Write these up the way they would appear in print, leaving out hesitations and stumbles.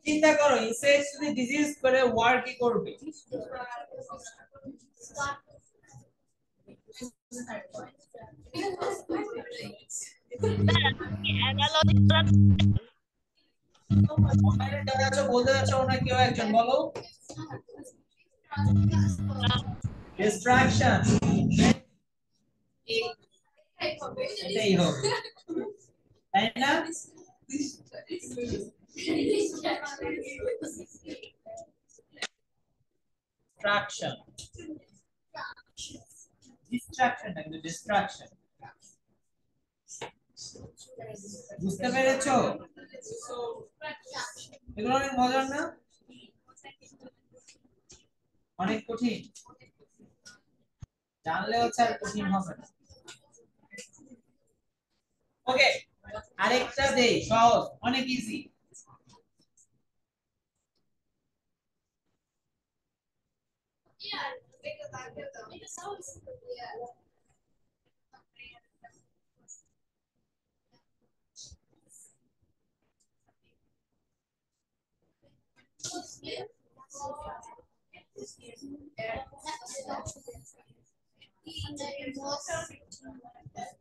চিন্তা করো ইনসেক্টস যদি ডিজিজ করে ওয়ার কি করবে? বলতে যাচ্ছ ওনা কেউ একজন বলো। ডিস্ট্রাকশন এটাই হবে তাই না? ডিস্ট্রাকশন ডিস্ট্রাকশন না কিন্তু ডিস্ট্রাকশন। বুঝতে পেরেছো? এগুলো অনেক মজার না? অনেক কঠিন জানলে হচ্ছে আর কঠিন হবে না। ওকে আরেকটা দেই সহজ অনেক ইজি।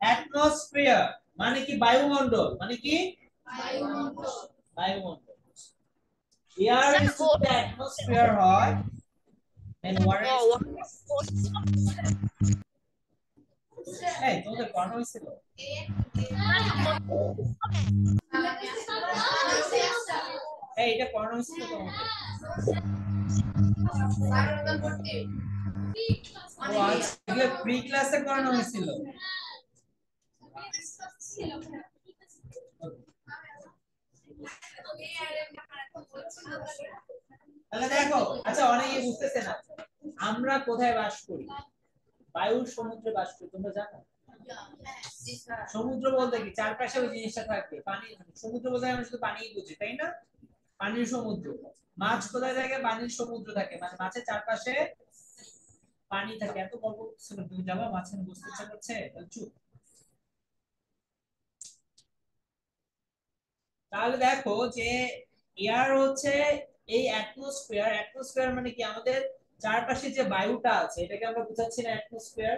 অ্যাটমসফিয়ার মানে কি? বায়ুমণ্ডল মানে কি? বায়ুমণ্ডল। বায়ুমণ্ডল air is to the atmosphere হয় দেন ওয়াটার ইজ এই তোদের পড়ানো হয়েছিল? এই এটা পড়ানো হয়েছিল তোমাকে? ও আজকে প্রি ক্লাসে পড়ানো হয়েছিল। তাহলে দেখো আচ্ছা অনেকে বুঝতেছে না আমরা কোথায় বাস করি? বায়ুর সমুদ্রে বাস করি তোমরা জানো? সমুদ্র বলতে কি চারপাশে ওই জিনিসটা থাকবে পানি। সমুদ্র বলতে আমরা শুধু পানিই বুঝি তাই না? পানির সমুদ্র। মাছ কোথায় থাকে? পানির সমুদ্র থাকে মানে মাছের চারপাশে পানি থাকে। এত গল্প করতেছিল তুমি যাবা মাছের বুঝতে ইচ্ছা করছে? চুপ। তাহলে দেখো যে এয়ার হচ্ছে এই অ্যাটমসফিয়ার। অ্যাটমসফিয়ার মানে কি আমাদের চারপাশে যে বায়ুটা আছে এটাকে আমরা বুঝাচ্ছি না অ্যাটমসফিয়ার।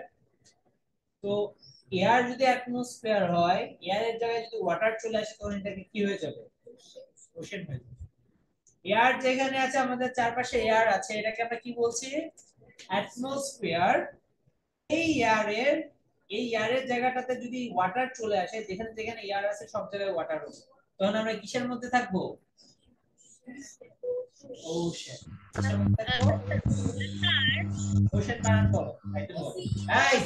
তো এয়ার যদি অ্যাটমসফিয়ার হয় এয়ারের জায়গায় যদি ওয়াটার চলে আসে তখন এটাকে কি হয়ে যাবে? ওশেন হয়ে যাবে। এয়ার যেখানে আছে আমাদের চারপাশে এয়ার আছে এটাকে আমরা কি বলছি? অ্যাটমসফিয়ার। এই এয়ারের জায়গাটাতে যদি ওয়াটার চলে আসে যেখানে যেখানে এয়ার আছে সব জায়গায় ওয়াটার হবে তখন আমরা কিসের মধ্যে থাকবো? ওশেন। ওশেন কারেন্ট বলো। এই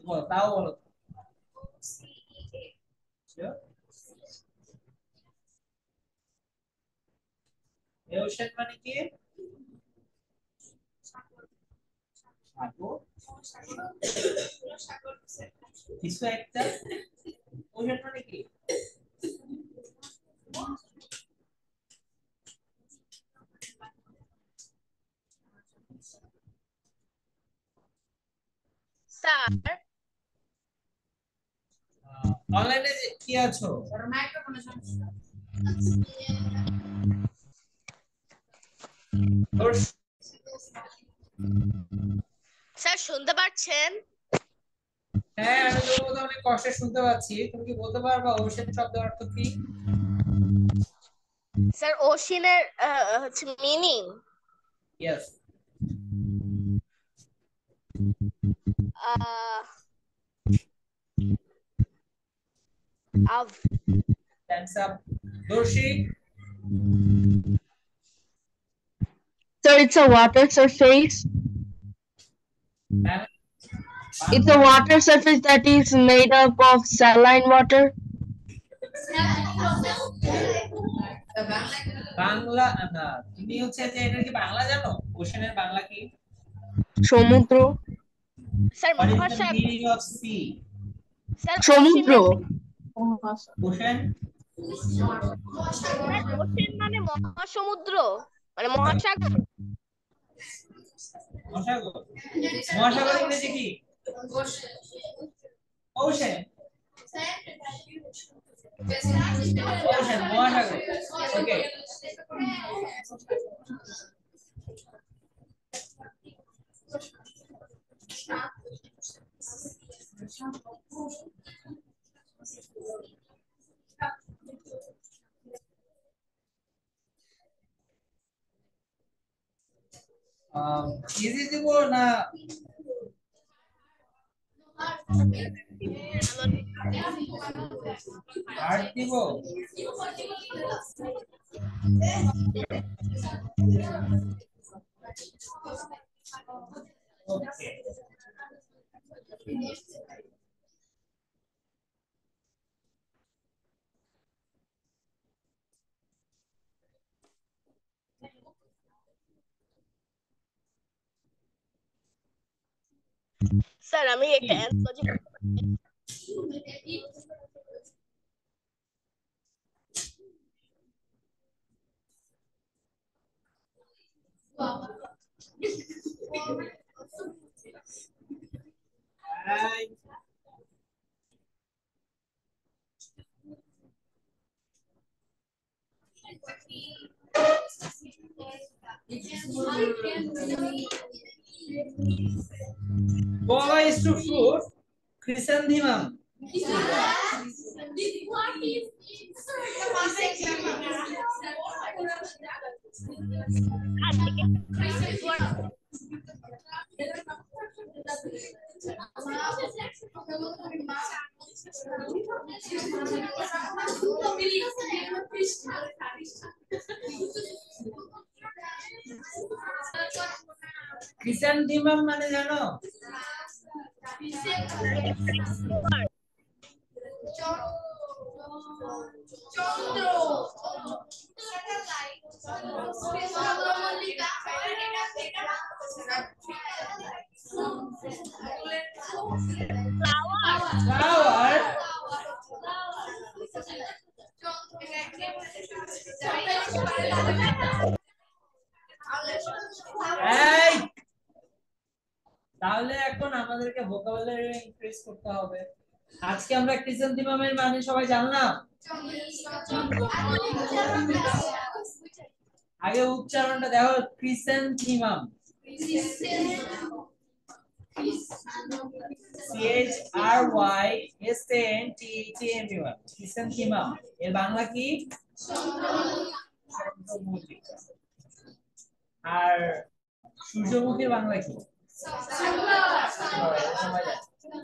বলো তাও বলো। ওশেন মানে কি? কিছু একটা। ওশেন মানে কি? স্যার অনলাইনে কি আছো? স্যার শুনতে পাচ্ছেন? হ্যাঁ আমি তো অনেক কষ্টে শুনতে পাচ্ছি। তুমি কি বলতে পারবা ওশেন শব্দের অর্থ কি? স্যার ওশিনের হচ্ছে meaning yes. of Hands up. Dorshi. So it's a water surface. And It's a water surface that is made up of saline water. Bangla না তুমি হচ্ছে যে এটা কি বাংলা জানো? ওশেনের বাংলা কি? সমুদ্র। স্যার What is the মহাসাগর। meaning of sea? স্যার সমুদ্র। ওশেন ওশেন মানে মহাসমুদ্র মানে মহাসাগর। মহাসাগর। মহাসাগর ইংরেজি কি? ওশেন। ওশেন মহাসাগর। ওকে। ইজি দিব না হার্ড দিব? ওকে। স্যার আমি একটা analogy Guava is to fruit, chrysanthemum. Chrysanthemum মানে জানো? Flower. এই তাহলে এখন আমাদেরকে ভোকাবুলারি ইনক্রিজ করতে হবে। আজকে আমরা ক্রিসেন্থেমামের মানে সবাই জানলাম। আগে উচ্চারণটা দেখো, ক্রিসেন্থেমাম। CHRYSANTHEMUM ক্রিসেন্থেমাম এর বাংলা কি? চন্দ্রমল্লিকা। আর সূর্যমুখীর বাংলা কি?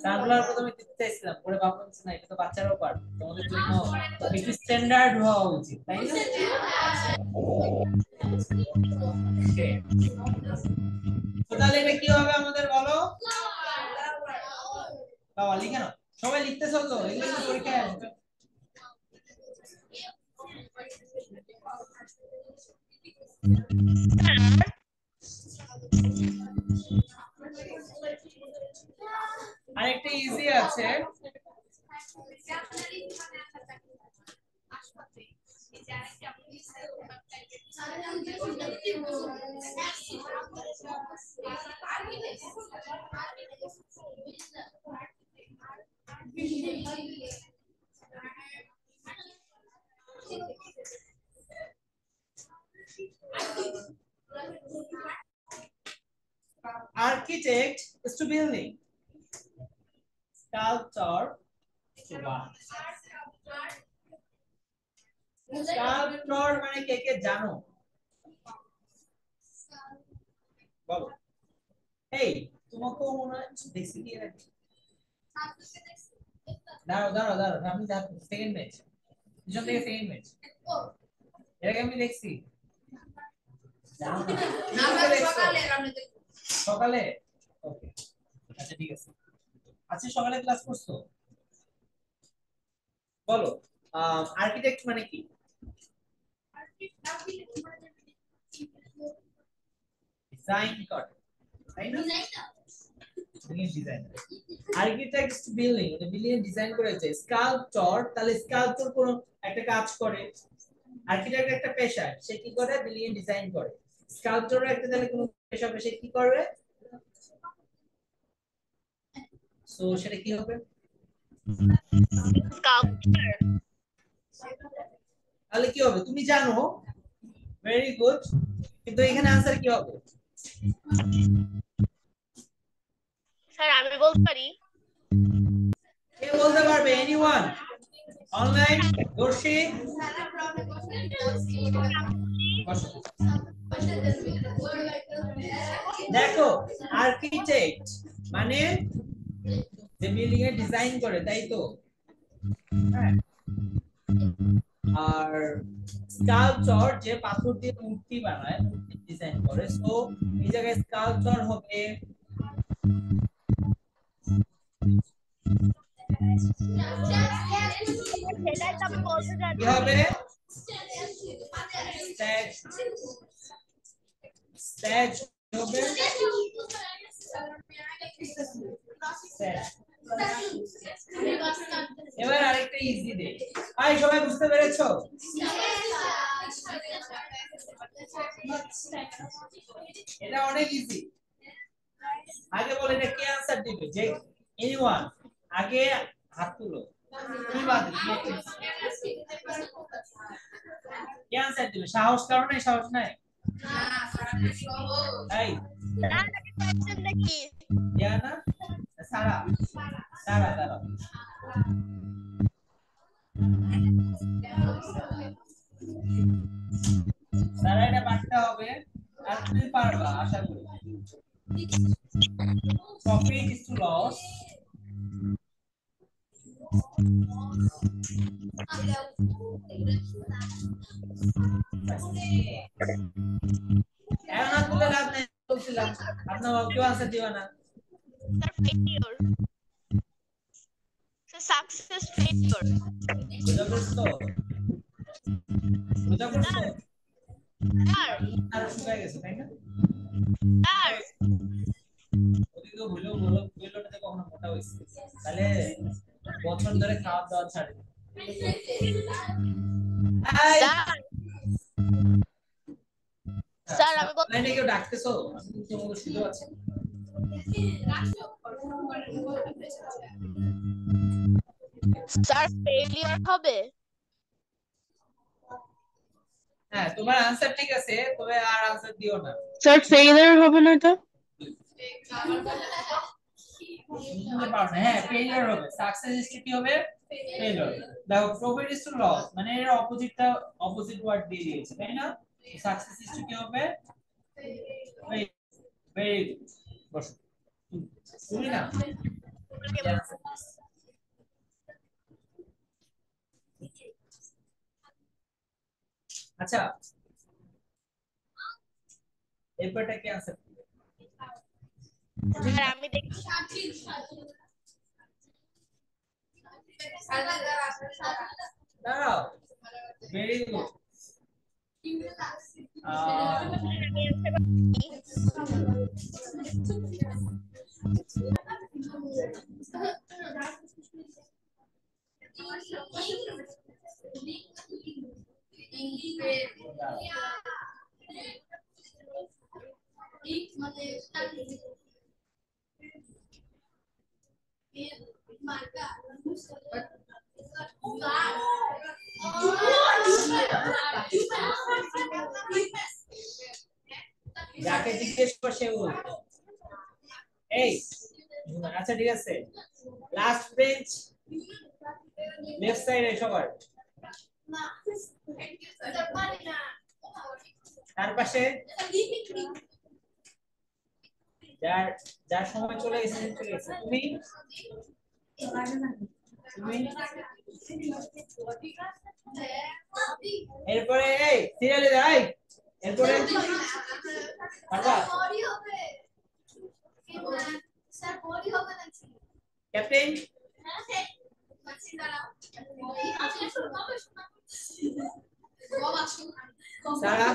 সানফ্লাওয়ার প্রথমে দিতে চাইছিলাম, পরে ভাবলাম না এটা তো বাচ্চারাও পারবে, তোমাদের জন্য একটু স্ট্যান্ডার্ড হওয়া উচিত, তাই না? তো তাহলে এটা কি হবে আমাদের বলো? বাবা লিখে নাও, সবাই লিখতেছো তো? এগুলো তো পরীক্ষায় আসবে। আরেকটা ইজি আছে, architect is to building, sculptor to what? Sculptor মানে কে কে জানো বলো? এই তোমাকেও মনে হয় দেখছি কি এর? দাঁড়াও দাঁড়াও দাঁড়াও, আমি সেকেন্ড ম্যাচ, পিছন থেকে সেকেন্ড ম্যাচ, এর আগে আমি দেখছি সকালে। ওকে আচ্ছা ঠিক আছে। আচ্ছা সকালে ক্লাস করছো? বলো আর্কিটেক্ট মানে কি? ডিজাইন করে, তাই না? ডিজাইনার। আর্কিটেক্ট বিল্ডিং, এটা বিল্ডিং ডিজাইন করেছে। স্কাল্পটর, তাহলে স্কাল্পটর কোন একটা কাজ করে। আর্কিটেক্ট একটা পেশা, সে কি করে? বিল্ডিং ডিজাইন করে। স্কাল্পটর একটা তাহলে কোন শেষ হবে সে কি করবে? সো সেটা কি হবে? স্কাল্পচার। তাহলে কি হবে তুমি জানো, ভেরি গুড, কিন্তু এখানে आंसर কি হবে? স্যার আমি বলতে পারি? কে বলতে পারবে? Anyone online? দর্শী? দেখো, আর্কিটেক্ট মানে যে বিল্ডিং এর ডিজাইন করে, তাই তো? হ্যাঁ। আর স্কাল্পচার যে পাথর দিয়ে মূর্তি বানায়, মূর্তি ডিজাইন করে। সো এই জায়গায় স্কাল্পচার হবে সেটাই তো আমি বলতে কি যাচ্ছি। হবে? স্ট্যাচু হবে। এবার আরেকটা ইজি দে। ভাই সবাই বুঝতে পেরেছো? এটা অনেক ইজি। আগে বলে এটা কে आंसर দিবে? যে এনিওয়ান আগে হাত তুলো। তুমি বাদ কে आंसर দিবে? সাহস কারো নাই? সাহস নাই? তাই না নাকি কোয়েশ্চেন নাকি? জানা সারা সারা দাঁড়াও। সারা এটা পারতে হবে আর তুমি পারবা আশা করি। Profit is to loss. এখন আর বলে লাভ নাই, বলছিলাম আপনার কেউ आंसर দিবা না। Sir failure. Sir success failure. বুঝা করছো? বুঝা করছো? স্যার আর শুকায় গেছে তাই না? স্যার ওদিকে হলো বলো বেলোটাতে কখনো মোটা হইছে তাহলে বছর ধরে খাওয়া দাওয়া ছাড়ে। এই স্যার স্যার আমি বলতে লাইনে কেউ ডাকতেছো? আমি তো তোমাকে শুনতে পাচ্ছি। স্যার ফেলিওর হবে। হ্যাঁ তোমার आंसर ঠিক আছে, তবে আর आंसर দিও না। স্যার ফেইলিয়ার হবে না এটা? শুনতে পারো না? হ্যাঁ ফেলিয়ার হবে। সাকসেস ইজ কি হবে? ফেলিয়ার। দেখো প্রফিট ইজ টু লস মানে এর অপোজিটটা অপোজিট ওয়ার্ড দিয়ে দিয়েছে তাই না? সাকসেস ইজ কি হবে? Very good. বসো তুমি না আচ্ছা এরপরটা কি आंसर? স্যার আমি দেখি। দাঁড়াও। Very good. যাকে জিজ্ঞেস করছে ও এই আচ্ছা ঠিক আছে লাস্ট বেঞ্চ লেফট সাইডে সবার তার পাশে যার যার সময় চলে গেছে চলে গেছে তুমি তুমি এরপরে এই সিরিয়ালে যাই এরপরে পারবা স্যার বডি হবে নাকি ক্যাপ্টেন সারা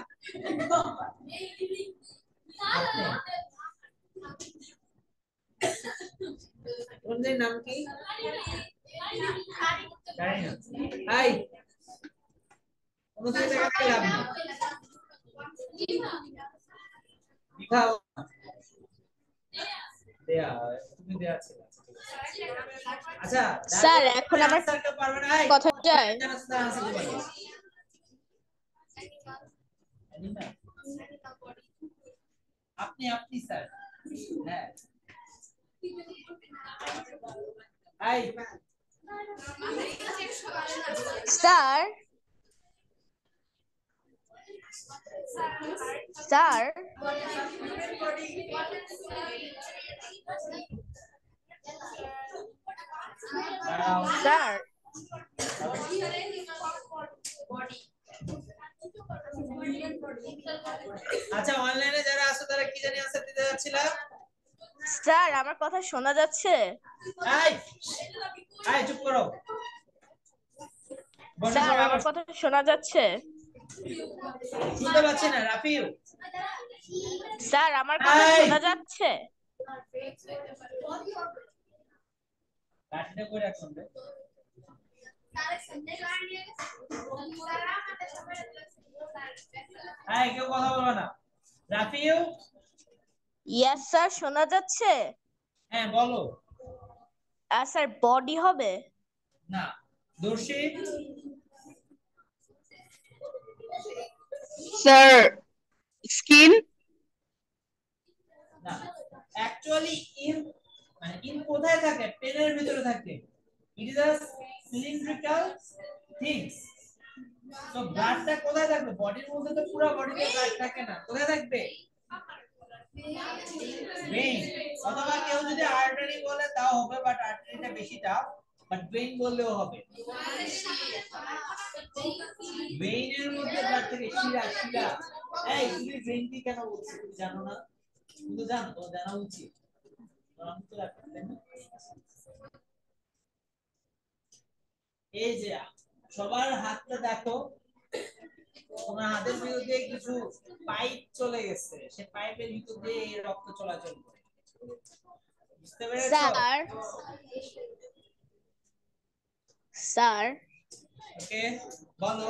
তোমাদের নাম কি? জানি না। হাই কোনো কিছু দেখা লাভ নেই। লিখাও দেয়া তুমি দেয়া আছে। আচ্ছা স্যার দেখো এখন আমার আনসার কেউ পারবে না। এই কথা যায়? আনসার দিতে পারবে আপনি আপনি স্যার। হ্যাঁ হাই স্যার স্যার দাঁড়াও। স্যার আচ্ছা অনলাইনে যারা আছে তারা কি জানি আনসার দিতে যাচ্ছিলা? স্যার আমার কথা শোনা যাচ্ছে? এই এই চুপ করো। বসো স্যার সবাই আমার বসো। কথা শোনা যাচ্ছে? শুনতে পাচ্ছি না রাফিউ। স্যার আমার কথা এই শোনা যাচ্ছে? লাঠিটা কই রাখছেন রে? এই কেউ কথা বলবে না। রাফিউ ইয়েস স্যার শোনা যাচ্ছে? হ্যাঁ বলো। স্যার বডি হবে? না দর্শী Sir, skin? না অ্যাকচুয়ালি ইন মানে ইন কোথায় থাকে? পেনের ভিতরে থাকে। It is a cylindrical things. তো ব্লাডটা কোথায় থাকবে? বডির মধ্যে তো পুরো বডিতে ব্লাড থাকে না। কোথায় থাকবে? ভেইন। অথবা কেউ যদি আর্টারি বলে তাও হবে, বাট আর্টারিটা বেশি টাফ, বাট ভেইন বললেও হবে। ভেইনের মধ্যে ব্লাড থাকে, শিরা শিরা। এই তুমি ভেইন কি কেন বলছো? তুমি জানো না? তুমি তো জানো, তো জানা উচিত। আমি তো রাখতে তাই না? এই যে সবার হাতটা দেখো, তোমার হাতের ভিতর দিয়ে কিছু পাইপ চলে গেছে, সে পাইপের ভিতর দিয়ে এই রক্ত চলাচল করে। বুঝতে পেরেছো? স্যার স্যার ওকে বলো।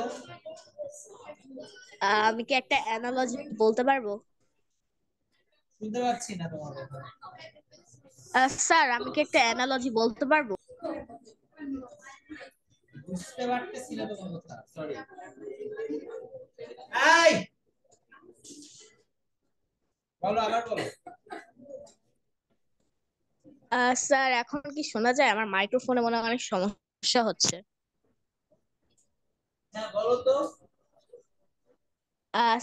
আমি কি একটা অ্যানালজি বলতে পারবো? শুনতে পাচ্ছি না তোমার কথা। স্যার আমি কি একটা অ্যানালজি বলতে পারবো? বুঝতে পারতেছি না তোমার কথা, সরি। এই বলো, আবার বলো। স্যার এখন কি শোনা যায়? আমার মাইক্রোফোনে মনে হয় অনেক সমস্যা হচ্ছে। হ্যাঁ বলো তো।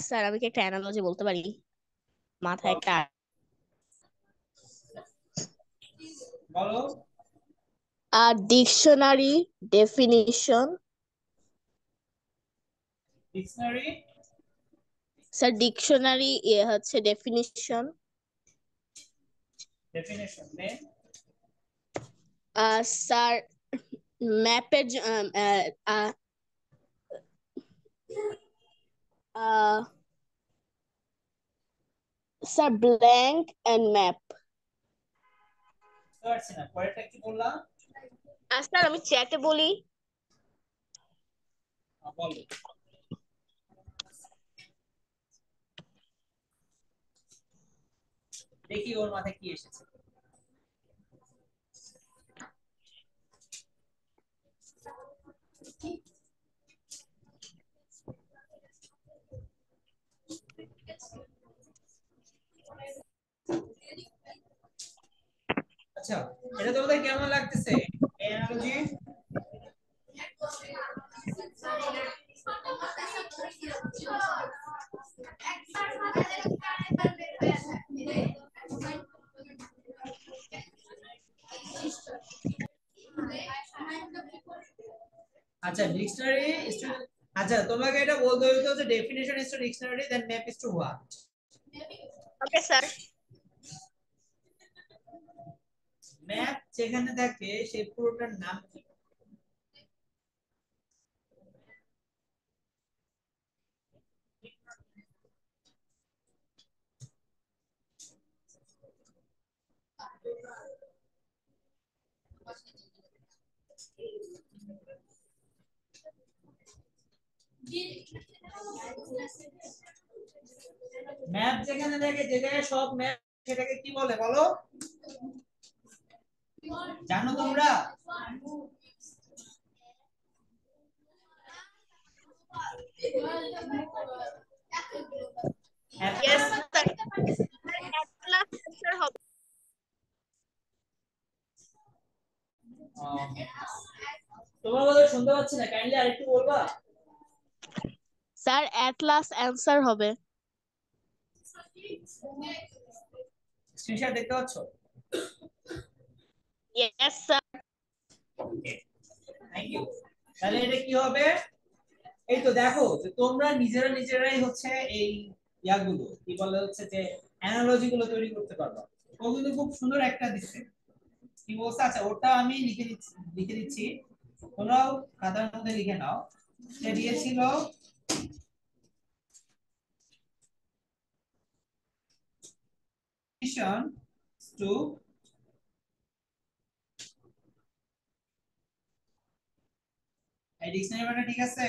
স্যার আমি কি একটা অ্যানালজি বলতে পারি? মাথায় বলো একটা বলো। Dictionary definition. Dictionary sir dictionary হচ্ছে ডেফিনিশন। ডেফিনিশন নে। স্যার ম্যাপের স্যার ব্ল্যাঙ্ক এন্ড ম্যাপ। বুঝতে পারছি না, পরেরটা কি বললাম? স্যার আমি চ্যাটে বলি। বলো। দেখি ওর মাথায় কি এসেছে। আচ্ছা এটা তোমাদের কেমন লাগতেছে অ্যানালজি? আচ্ছা ডিকশনারি স্টুডেন্ট। আচ্ছা তোমাকে এটা বলতে হইতো যে definition is to dictionary then map is to what? Okay sir. Map যেখানে থাকে সেই পুরোটার নাম কি? ম্যাপ যেখানে থাকে, যে জায়গায় সব ম্যাপ, সেটাকে কি বলে বলো? জানো তোমরা? ইয়েস স্যার, অ্যাটলাস অ্যান্সার হবে। তোমার কথা শুনতে পাচ্ছি না, কাইন্ডলি আরেকটু বলবা? স্যার অ্যাটলাস অ্যান্সার হবে। স্ক্রিনশট দেখতে পাচ্ছ? Yes sir. Okay, thank you. তাহলে এটা কি হবে? এই তো দেখো যে তোমরা নিজেরাই হচ্ছে এই ইয়াগুলো কি বলে হচ্ছে যে অ্যানালজি গুলো তৈরি করতে পারবা। ও কিন্তু খুব সুন্দর একটা দিচ্ছে, কি বলছে? আচ্ছা, ওটা আমি লিখে দিচ্ছি, তোমরাও খাতার মধ্যে লিখে নাও। সে দিয়েছিল টু এই ডিকশনারি মানে ঠিক আছে?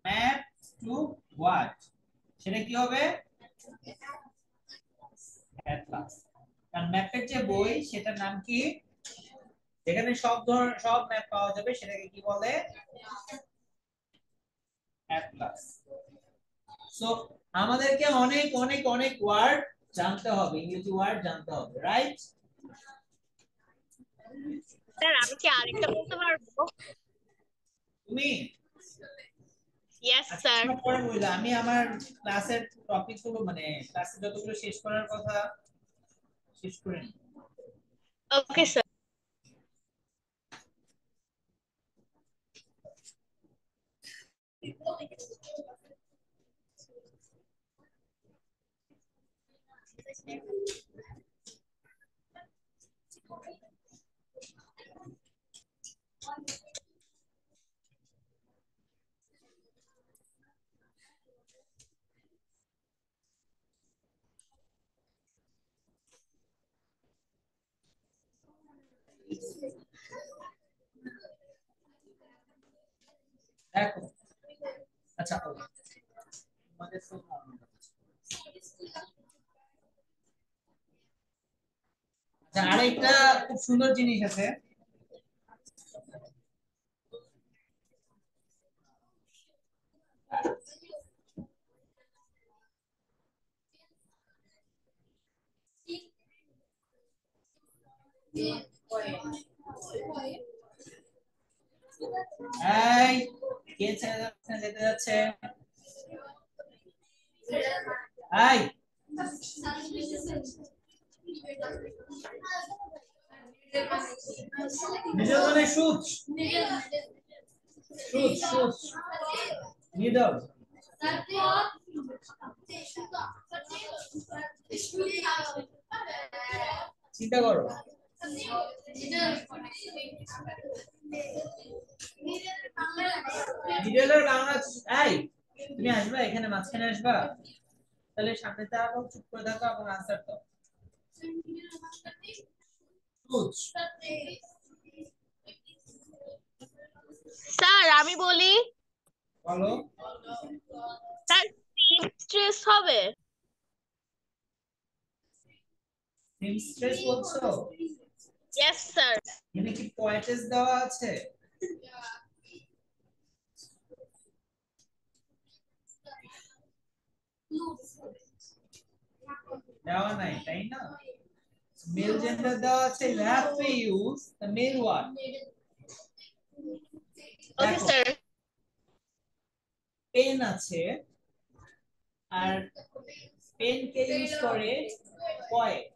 ম্যাপ টু হোয়াট, সেটা কি হবে? অ্যাটলাস। কারণ ম্যাপের যে বই সেটার নাম কি, যেখানে সব ম্যাপ পাওয়া যাবে সেটাকে কি বলে? অ্যাটলাস। সো আমাদেরকে অনেক অনেক অনেক ওয়ার্ড জানতে হবে, ইংরেজি ওয়ার্ড জানতে হবে, রাইট? স্যার আমি কি আরেকটা বলতে পারবো? তুমি ইয়েস আচ্ছা স্যার। শোনো, পরে বললে আমি আমার ক্লাসের টপিক গুলো মানে ক্লাসে যতগুলো শেষ করার কথা শেষ করে নিই। Okay sir. দেখো, আচ্ছা তোমাদের তো আচ্ছা, আরেকটা খুব সুন্দর জিনিস আছে। এই কে যেতে যাচ্ছে? এই নিজের শুজ শুজ শুজ নিডল চিন্তা করো। নিডলের বাংলা, এই তুমি আসবা এখানে মাঝখানে আসবা, তাহলে সামনে দাঁড়াও, চুপ করে থাকো এবং আনসার দাও। শুজ। স্যার আমি বলি। বলো। স্যার স্ট্রেস হবে। সিমস্ট্রেস বলছো? Yes sir. এখানে কি পয়েন্টেজ দেওয়া আছে? দেওয়া নাই তাই না? মেল জেন্ডার দেওয়া আছে, you have to use the male one. ওকে দেখো, স্যার। পেন আছে, আর পেন কে ইউজ করে? পয়েট।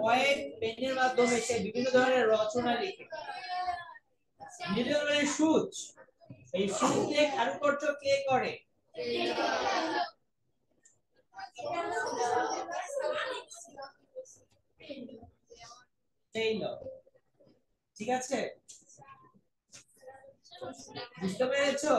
পয়েট পেনের মাধ্যমে সে বিভিন্ন ধরনের রচনা লিখে। নিডল মানে সূচ, এই সূচ দিয়ে কারুকার্য কে করে? টেইলর। ঠিক আছে, বুঝতে পেরেছো?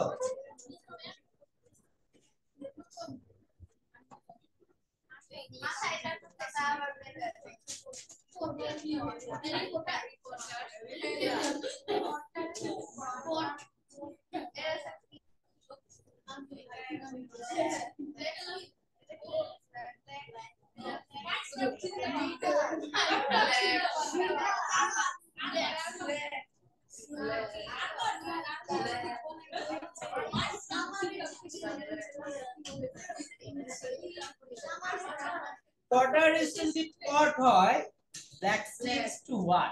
Quadratic যদি পট হয়, that's next to what?